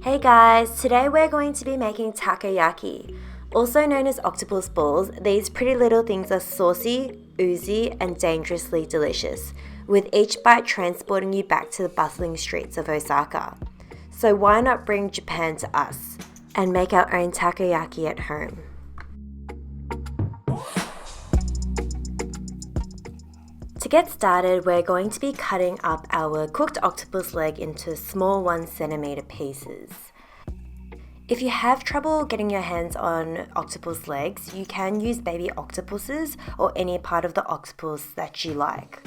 Hey guys, today we're going to be making takoyaki. Also known as octopus balls, these pretty little things are saucy, oozy, and dangerously delicious, with each bite transporting you back to the bustling streets of Osaka. So why not bring Japan to us and make our own takoyaki at home? To get started, we're going to be cutting up our cooked octopus leg into small 1cm pieces. If you have trouble getting your hands on octopus legs, you can use baby octopuses or any part of the octopus that you like.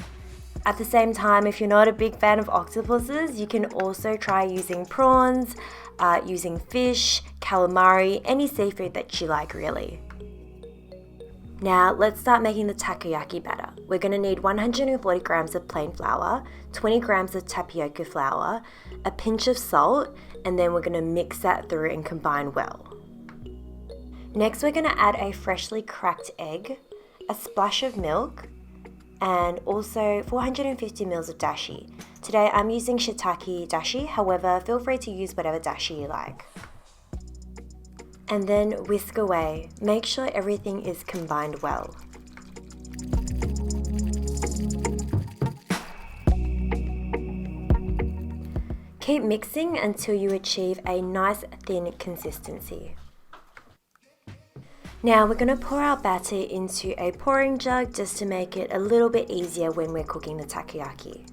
At the same time, if you're not a big fan of octopuses, you can also try using prawns, using fish, calamari, any seafood that you like really. Now let's start making the takoyaki batter. We're going to need 140 grams of plain flour, 20 grams of tapioca flour, a pinch of salt, and then we're going to mix that through and combine well. Next we're going to add a freshly cracked egg, a splash of milk, and also 450 ml of dashi. Today I'm using shiitake dashi, however feel free to use whatever dashi you like. And then whisk away. Make sure everything is combined well. Keep mixing until you achieve a nice thin consistency. Now we're going to pour our batter into a pouring jug just to make it a little bit easier when we're cooking the takoyaki.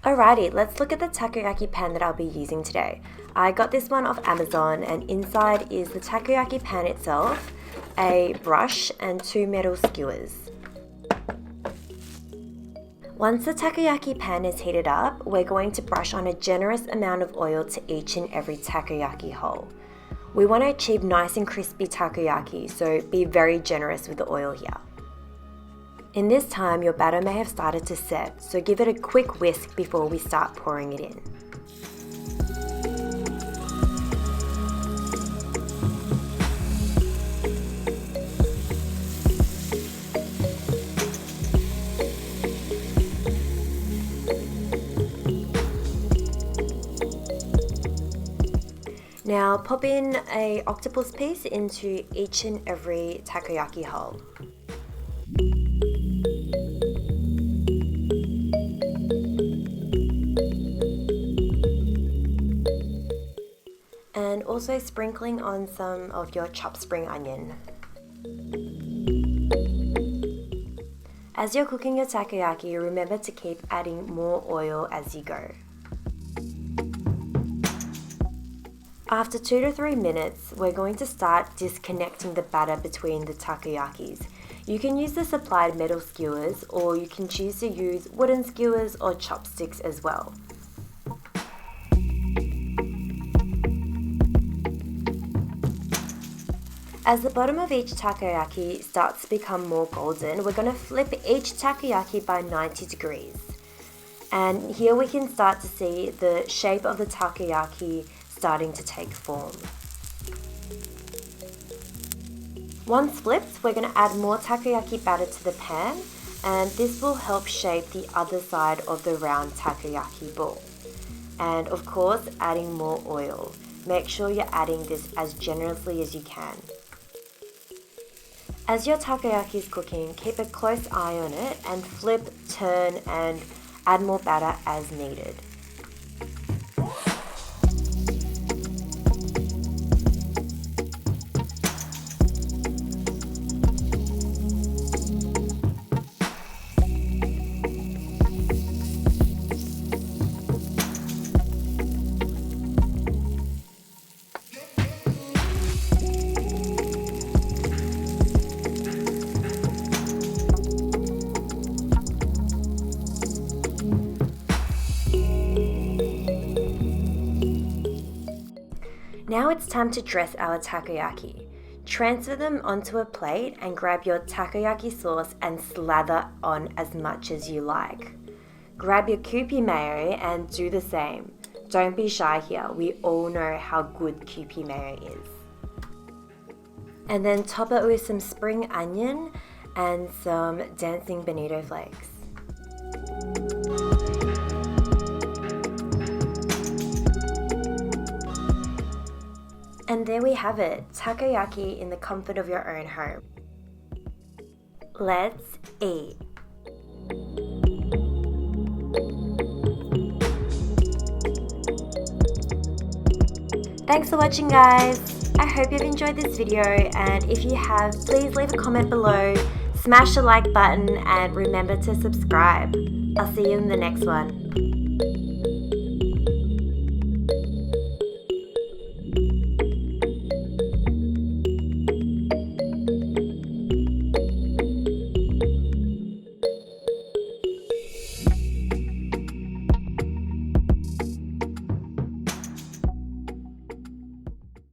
Alrighty, let's look at the takoyaki pan that I'll be using today. I got this one off Amazon, and inside is the takoyaki pan itself, a brush, and 2 metal skewers. Once the takoyaki pan is heated up, we're going to brush on a generous amount of oil to each and every takoyaki hole. We want to achieve nice and crispy takoyaki, so be very generous with the oil here. In this time, your batter may have started to set, so give it a quick whisk before we start pouring it in. Now pop in an octopus piece into each and every takoyaki hole. And also sprinkling on some of your chopped spring onion. As you're cooking your takoyaki, remember to keep adding more oil as you go. After 2 to 3 minutes, we're going to start disconnecting the batter between the takoyakis. You can use the supplied metal skewers, or you can choose to use wooden skewers or chopsticks as well. As the bottom of each takoyaki starts to become more golden, we're going to flip each takoyaki by 90 degrees. And here we can start to see the shape of the takoyaki starting to take form. Once flipped, we're going to add more takoyaki batter to the pan, and this will help shape the other side of the round takoyaki ball. And of course, adding more oil. Make sure you're adding this as generously as you can. As your takoyaki is cooking, keep a close eye on it and flip, turn, and add more batter as needed. Now it's time to dress our takoyaki. Transfer them onto a plate and grab your takoyaki sauce and slather on as much as you like. Grab your Kewpie mayo and do the same. Don't be shy here, we all know how good Kewpie mayo is. And then top it with some spring onion and some dancing bonito flakes. And there we have it, takoyaki in the comfort of your own home. Let's eat. Thanks for watching, guys. I hope you've enjoyed this video, and if you have, please leave a comment below, smash the like button, and remember to subscribe. I'll see you in the next one.